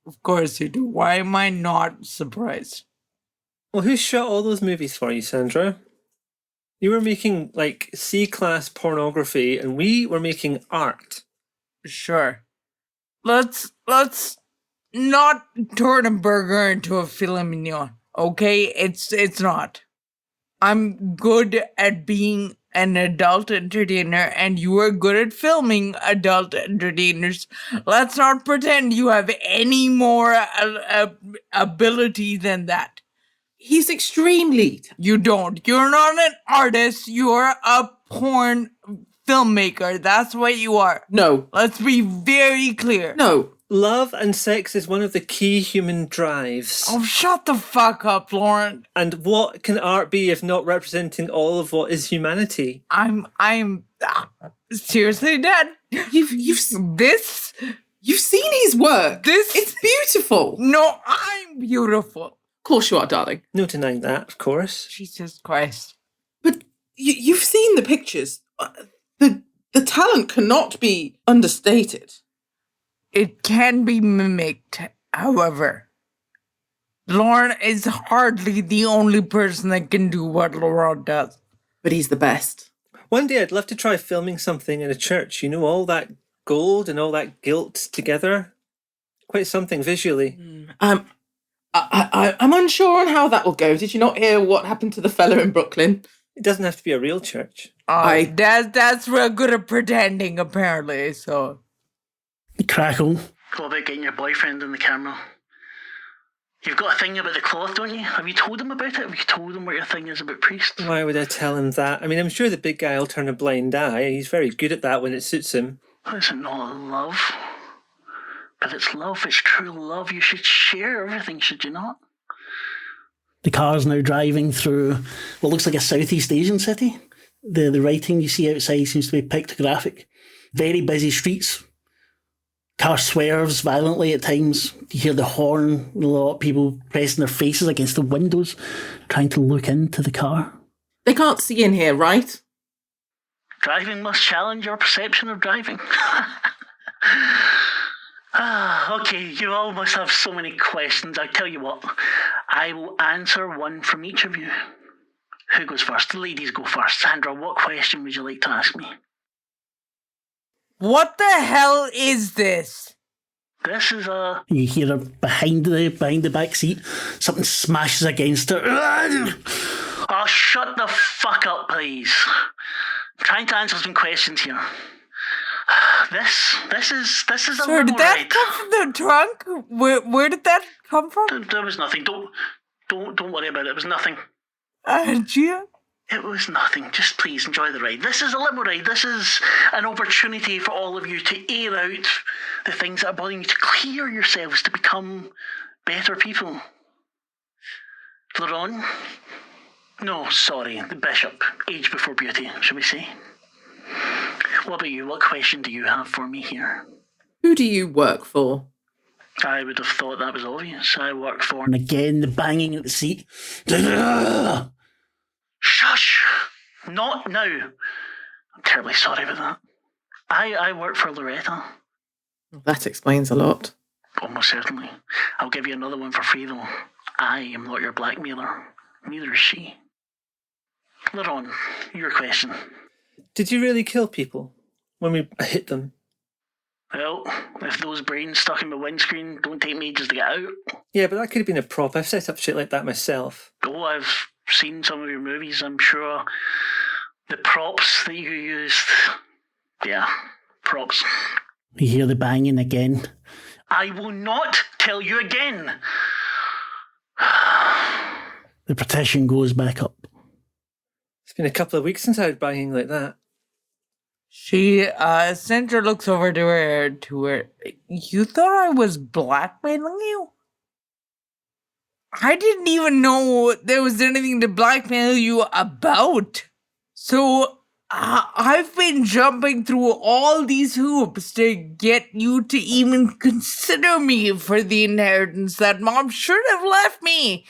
Of course you do. Why am I not surprised? Well, who shot all those movies for you, Sandra? You were making, like, C-class pornography, and we were making art. Sure. Let's not turn a burger into a filet mignon. Okay? It's not. I'm good at being an adult entertainer, and you are good at filming adult entertainers. Let's not pretend you have any more ability than that. He's extremely... You don't. You're not an artist. You're a porn filmmaker. That's what you are. No. Let's be very clear. No. Love and sex is one of the key human drives. Oh, shut the fuck up, Lauren. And what can art be if not representing all of what is humanity? I'm seriously, Dad. You've seen his work. It's beautiful. No, I'm beautiful. Of course you are, darling. No denying that, of course. Jesus Christ. But you've seen the pictures. The talent cannot be understated. It can be mimicked, however. Lauren is hardly the only person that can do what Laurent does. But he's the best. One day I'd love to try filming something in a church, all that gold and all that gilt together. Quite something visually. I'm unsure on how that will go. Did you not hear what happened to the fella in Brooklyn? It doesn't have to be a real church. That's real good at pretending, apparently, so... The crackle. What about getting your boyfriend in the camera? You've got a thing about the cloth, don't you? Have you told him about it? Have you told him what your thing is about priests? Why would I tell him that? I mean, I'm sure the big guy will turn a blind eye. He's very good at that when it suits him. Is it not love? But it's love, it's true love. You should share everything, should you not? The car's now driving through what looks like a Southeast Asian city. The writing you see outside seems to be pictographic. Very busy streets. Car swerves violently at times. You hear the horn, a lot of people pressing their faces against the windows, trying to look into the car. They can't see in here, right? Driving must challenge your perception of driving. Okay, you all must have so many questions. I tell you what, I will answer one from each of you. Who goes first? The ladies go first. Sandra, what question would you like to ask me? What the hell is this? This is a... You hear her behind the back seat. Something smashes against her. Oh, shut the fuck up, please. I'm trying to answer some questions here. This is a Sir, limo did that ride. come from the trunk? Where did that come from? There was nothing. Don't worry about it. It was nothing. Gia? It was nothing. Just please enjoy the ride. This is a limo ride. This is an opportunity for all of you to air out the things that are bothering you, to clear yourselves, to become better people. Laurent? No, sorry, the bishop. Age before beauty, shall we say? What about you? What question do you have for me here? Who do you work for? I would have thought that was obvious. I work for... And again, the banging at the seat. Shush! Not now. I'm terribly sorry about that. I work for Loretta. That explains a lot. Almost certainly. I'll give you another one for free though. I am not your blackmailer. Neither is she. Laurent, your question. Did you really kill people when we hit them? Well, if those brains stuck in my windscreen don't take me ages to get out. Yeah, but that could have been a prop. I've set up shit like that myself. Oh, I've seen some of your movies, I'm sure. The props that you used. Yeah, props. You hear the banging again. I will not tell you again. The partition goes back up. It's been a couple of weeks since I was banging like that. Sandra looks over to her. You thought I was blackmailing you? I didn't even know there was anything to blackmail you about. So, I've been jumping through all these hoops to get you to even consider me for the inheritance that Mom should have left me.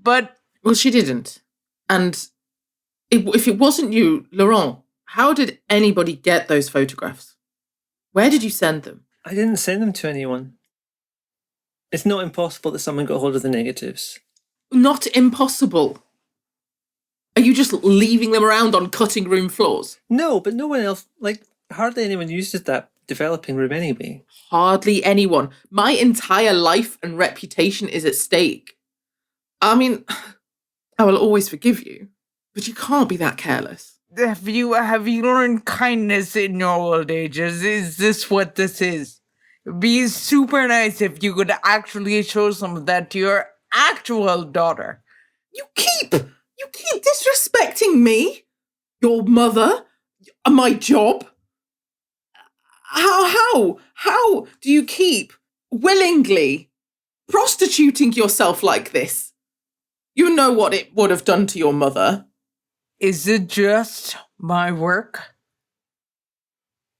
But... Well, she didn't. And if it wasn't you, Laurent, how did anybody get those photographs? Where did you send them? I didn't send them to anyone. It's not impossible that someone got hold of the negatives. Not impossible. Are you just leaving them around on cutting room floors? No, but no one else, hardly anyone uses that developing room anyway. Hardly anyone. My entire life and reputation is at stake. I mean, I will always forgive you, but you can't be that careless. Have you learned kindness in your old ages? Is this what this is? It'd be super nice if you could actually show some of that to your actual daughter. You keep disrespecting me, your mother, my job. How do you keep willingly prostituting yourself like this? You know what it would have done to your mother. Is it just my work?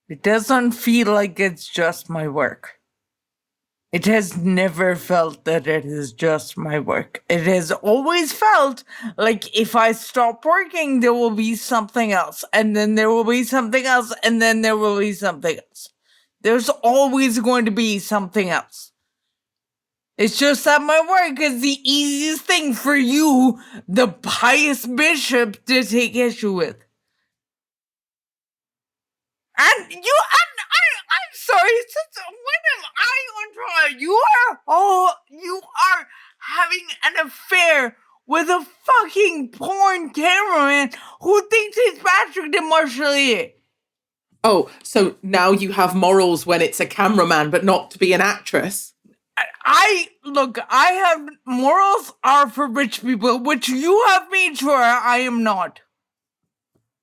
It doesn't feel like it's just my work. It has never felt that it is just my work. It has always felt like if I stop working, there will be something else. And then there will be something else. And then there will be something else. There's always going to be something else. It's just that my work is the easiest thing for you, the pious bishop, to take issue with. And I'm sorry, since when am I on trial? You are having an affair with a fucking porn cameraman who thinks he's Patrick de Marchelier. Oh, so now you have morals when it's a cameraman, but not to be an actress? I have morals are for rich people, which you have made sure I am not.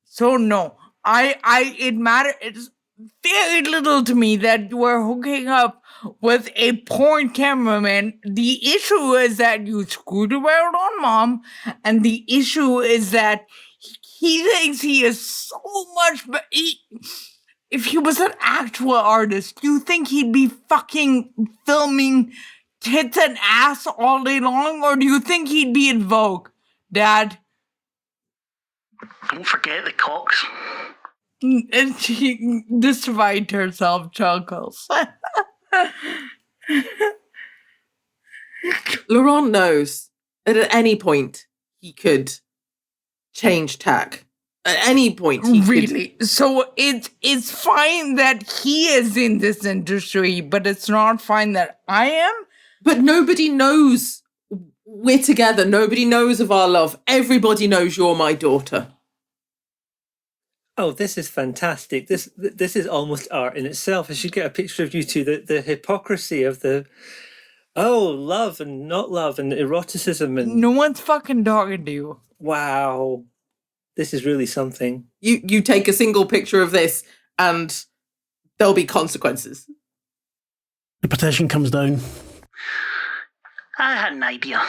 So no, it's very little to me that you are hooking up with a porn cameraman. The issue is that you screwed around on Mom, and the issue is that he thinks he is so much, but if he was an actual artist, you think he'd be fucking filming tits and ass all day long, or do you think he'd be in Vogue, Dad? Don't forget the cocks. And she, despite herself, chuckles. Laurent knows that at any point he could change tack. At any point he really? So it's fine that he is in this industry, but it's not fine that I am? But nobody knows we're together. Nobody knows of our love. Everybody knows you're my daughter. Oh, this is fantastic. This is almost art in itself. I should get a picture of you two. The hypocrisy of love and not love and eroticism and... No one's fucking talking to you. Wow. This is really something. You take a single picture of this and there'll be consequences. The petition comes down. I had an idea.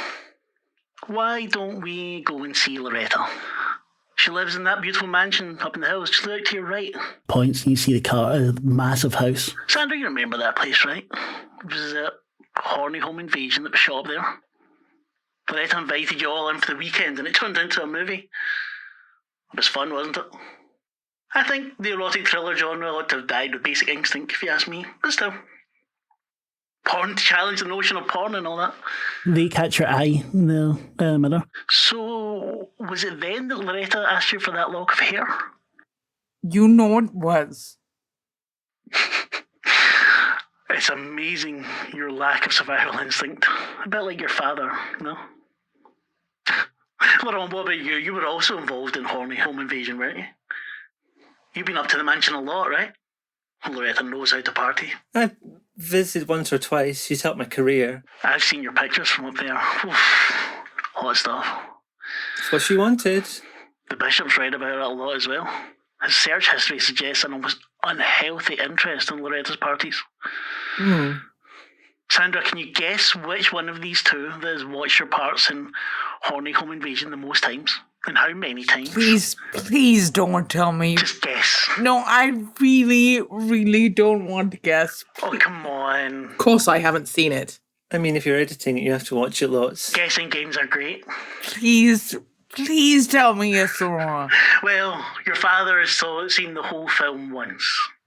Why don't we go and see Lavaita? She lives in that beautiful mansion up in the hills, just out to your right. Points and you see the car, a massive house. Sandra, you remember that place, right? It was a horny home invasion that was shot up there. Lavaita invited you all in for the weekend and it turned into a movie. It was fun, wasn't it? I think the erotic thriller genre ought to have died with Basic Instinct, if you ask me. But still. Porn to challenge the notion of porn and all that. They catch your eye in the mirror. So, was it then that Lavaita asked you for that lock of hair? You know it was. It's amazing, your lack of survival instinct. A bit like your father, no? Laurent, what about you? You were also involved in horny home invasion, weren't you? You've been up to the mansion a lot, right? Lavaita knows how to party. visited once or twice. She's helped my career. I've seen your pictures from up there. Oof, hot stuff. That's what she wanted. The bishop's read about it a lot as well. His search history suggests an almost unhealthy interest in Loretta's parties. Sandra, can you guess which one of these two that has watched your parts in Horny Home Invasion the most times? And how many times? Please don't tell me. Just guess. No, I really, really don't want to guess. Oh, come on. Of course I haven't seen it. I mean, if you're editing it, you have to watch it lots. Guessing games are great. Please tell me it's wrong. Well, your father has seen the whole film once.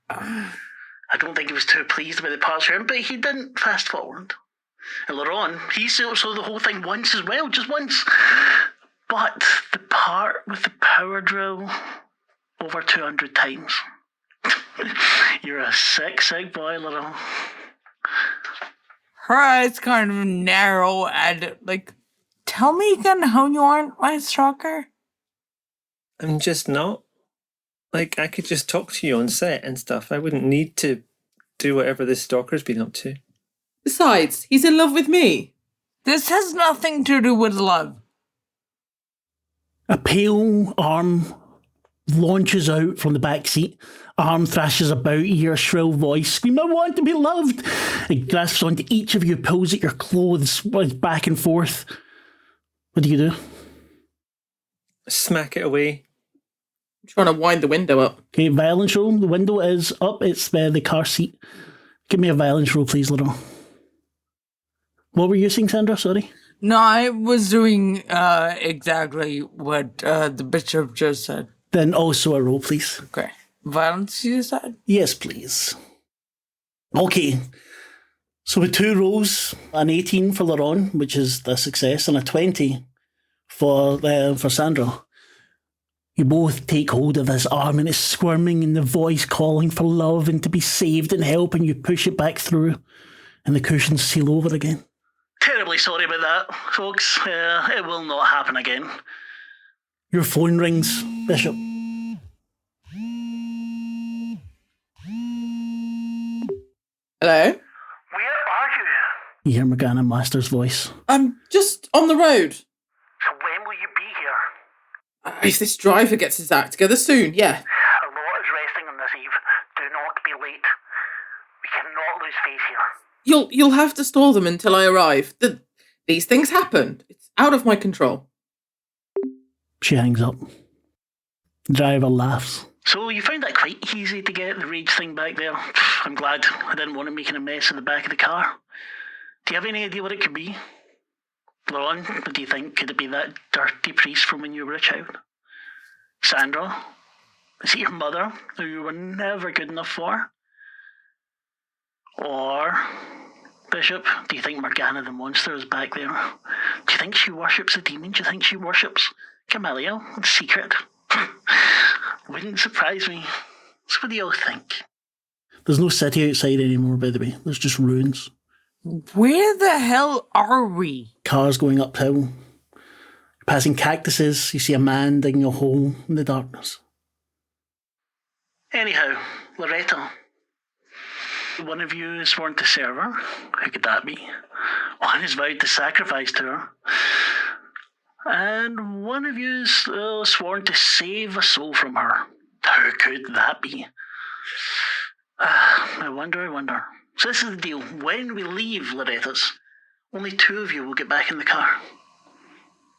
I don't think he was too pleased with the parts for him, but he didn't fast forward. And later on, he saw the whole thing once as well, just once. But the part with the power drill, over 200 times. You're a sick boy, little. Her eyes kind of narrow and, like, tell me again how you aren't my stalker? I'm just not. Like, I could just talk to you on set and stuff. I wouldn't need to do whatever this stalker's been up to. Besides, he's in love with me. This has nothing to do with love. A pale arm launches out from the back seat. Arm thrashes about, you hear a shrill voice scream, "I want to be loved!" It grasps onto each of you, pulls at your clothes, back and forth. What do you do? Smack it away. I'm trying to wind the window up. Okay, violence roll. The window is up. It's the car seat. Give me a violence roll, please, little. What were you saying, Sandra? Sorry. No, I was doing exactly what the bishop just said. Then also a roll, please. Okay. Violence, you said? Yes, please. Okay. So with 2 rolls, an 18 for Laron, which is the success, and a 20 for Sandra. You both take hold of this arm and it's squirming and the voice calling for love and to be saved and help, and you push it back through and the cushions seal over again. Terribly sorry about that, folks. It will not happen again. Your phone rings, Bishop. Hello? Where are you? You hear Morgana Master's voice. I'm just on the road. So when will you be here? If this driver gets his act together soon, yeah. A lot is resting on this eve. Do not be late. We cannot lose face here. You'll have to stall them until I arrive. These things happen. It's out of my control. She hangs up. The driver laughs. So you found that quite easy to get the rage thing back there. I'm glad. I didn't want it making a mess in the back of the car. Do you have any idea what it could be? Lauren, what do you think? Could it be that dirty priest from when you were a child? Sandra? Is it your mother, who you were never good enough for? Or, Bishop, do you think Morgana the monster is back there? Do you think she worships a demon? Do you think she worships Gamaliel in secret? Wouldn't surprise me. So what do you all think? There's no city outside anymore, by the way. There's just ruins. Where the hell are we? Cars going uphill. You're passing cactuses. You see a man digging a hole in the darkness. Anyhow, Loretta. One of you is sworn to serve her. Who could that be? One is vowed to sacrifice to her. And one of you is sworn to save a soul from her. Who could that be? I wonder. So this is the deal. When we leave Loretta's, only 2 of you will get back in the car.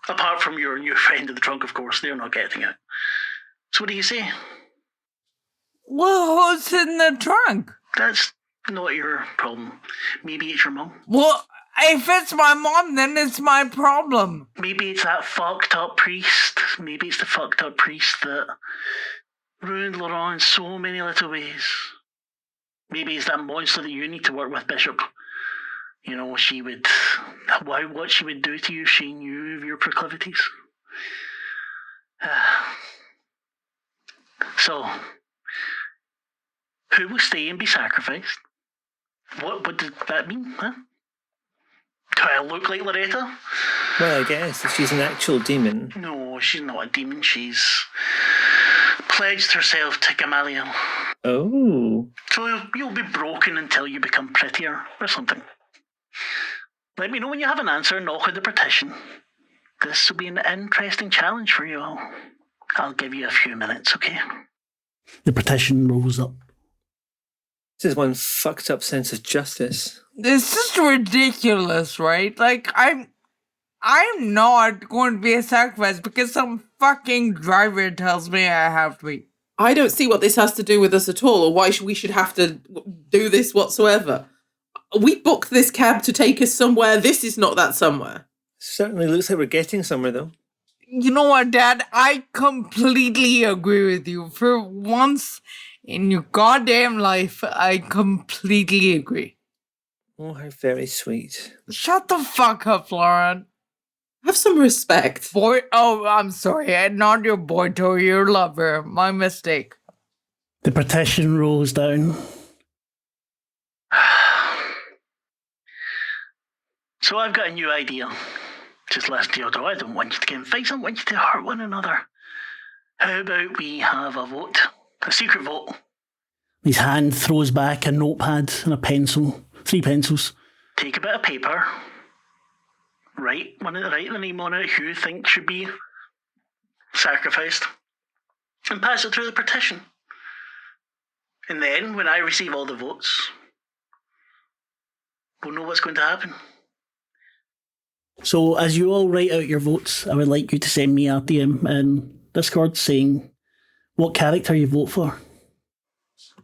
Apart from your new friend in the trunk, of course. They're not getting out. So what do you say? Well, who's in the trunk? That's not your problem. Maybe it's your mum. Well, if it's my mom, then it's my problem. Maybe it's that fucked up priest. Maybe it's the fucked up priest that ruined Laurent in so many little ways. Maybe it's that monster that you need to work with, Bishop. You know, what she would do to you if she knew of your proclivities. So, who will stay and be sacrificed? What does that mean, huh? Do I look like Loretta? Well, I guess if she's an actual demon. No, she's not a demon. She's pledged herself to Gamaliel. Oh. So you'll be broken until you become prettier or something. Let me know when you have an answer and knock out the petition. This will be an interesting challenge for you all. I'll give you a few minutes, okay? The petition rolls up. This is one fucked up sense of justice. This is ridiculous, right? Like, I'm not going to be a sacrifice because some fucking driver tells me I have to be. I don't see what this has to do with us at all, or why we should have to do this whatsoever. We booked this cab to take us somewhere. This is not that somewhere. Certainly looks like we're getting somewhere, though. You know what, Dad? I completely agree with you. For once in your goddamn life, I completely agree. Oh, how very sweet. Shut the fuck up, Lauren. Have some respect. I'm sorry. Not your boy toy, your lover. My mistake. The petition rolls down. So I've got a new idea. Just listen to your door. I don't want you to get in fights. I want you to hurt one another. How about we have a vote? A secret vote. His hand throws back a notepad and a pencil. 3 pencils. Take a bit of paper. Write the name on it who you think should be sacrificed. And pass it through the petition. And then, when I receive all the votes, we'll know what's going to happen. So, as you all write out your votes, I would like you to send me a DM in Discord saying what character you vote for.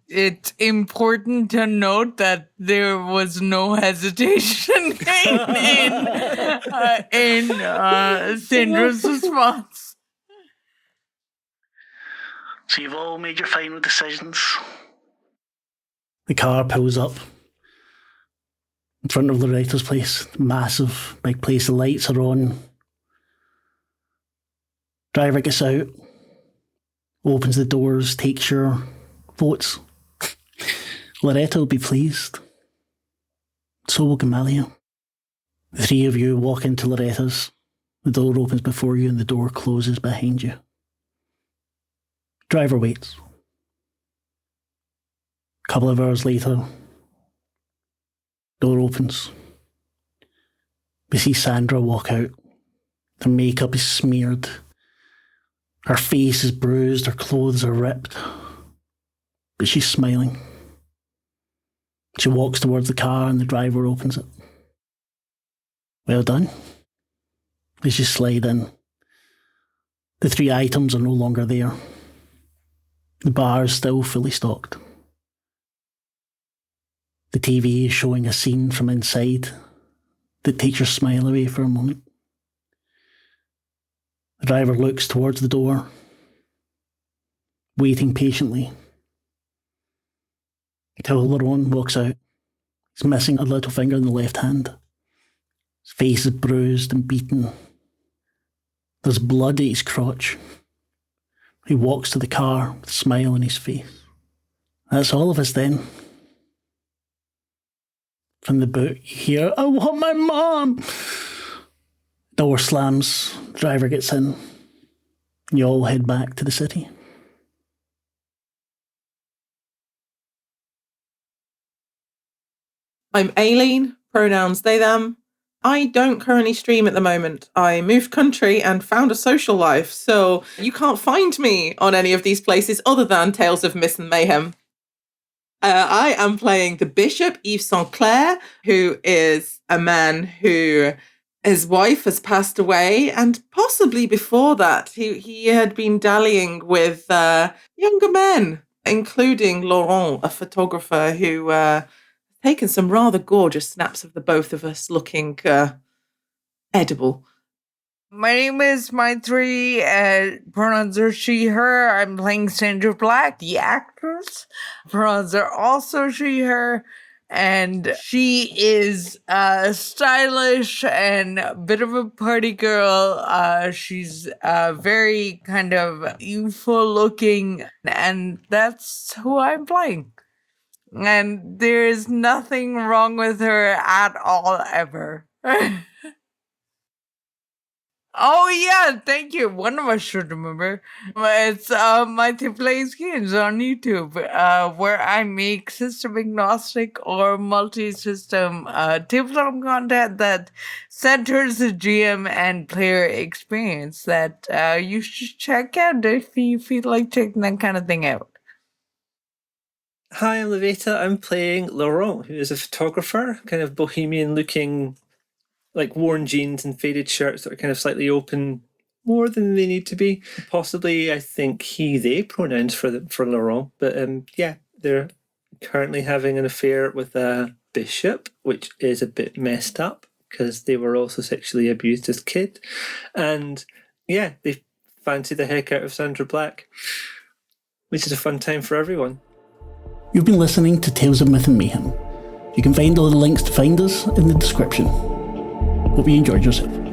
It's important to note that there was no hesitation in Syndra's response. So you've all made your final decisions. The car pulls up in front of Loretta's place. Massive, big place. The lights are on. Driver gets out, opens the doors, takes your votes. Loretta will be pleased. So will Gamaliel. The 3 of you walk into Loretta's. The door opens before you and the door closes behind you. Driver waits. A couple of hours later, door opens. We see Sandra walk out. Her makeup is smeared. Her face is bruised. Her clothes are ripped. But she's smiling. She walks towards the car and the driver opens it. Well done. As you slide in, the 3 items are no longer there. The bar is still fully stocked. The TV is showing a scene from inside that takes your smile away for a moment. The driver looks towards the door, waiting patiently, until Laron walks out. He's missing a little finger in the left hand. His face is bruised and beaten. There's blood at his crotch. He walks to the car with a smile on his face. That's all of us then. From the boot, you hear, "I want my mom!" Door slams, driver gets in. You all head back to the city. I'm Aileen, pronouns they, them. I don't currently stream at the moment. I moved country and found a social life, so you can't find me on any of these places other than Tales of Myth and Mayhem. I am playing the Bishop, Yves St. Clair, who is a man who his wife has passed away, and possibly before that, he had been dallying with younger men, including Laurent, a photographer who taken some rather gorgeous snaps of the both of us looking edible. My name is Maitri. Pronouns are she, her. I'm playing Sandra Black, the actress. Pronouns are also she, her. And she is stylish and a bit of a party girl. She's very kind of youthful looking. And that's who I'm playing. And there's nothing wrong with her at all, ever. Oh yeah, thank you. One of us should remember. It's Multiplays Games on YouTube, where I make system agnostic or multi-system tabletop content that centers the GM and player experience that you should check out if you feel like checking that kind of thing out. Hi, I'm Lavaita. I'm playing Laurent, who is a photographer, kind of bohemian-looking, like worn jeans and faded shirts that are kind of slightly open, more than they need to be. Possibly, I think they pronouns for Laurent. But yeah, they're currently having an affair with a bishop, which is a bit messed up because they were also sexually abused as kids. And yeah, they fancy the heck out of Sandra Black, which is a fun time for everyone. You've been listening to Tales of Myth and Mayhem. You can find all the links to find us in the description. Hope you enjoyed yourself.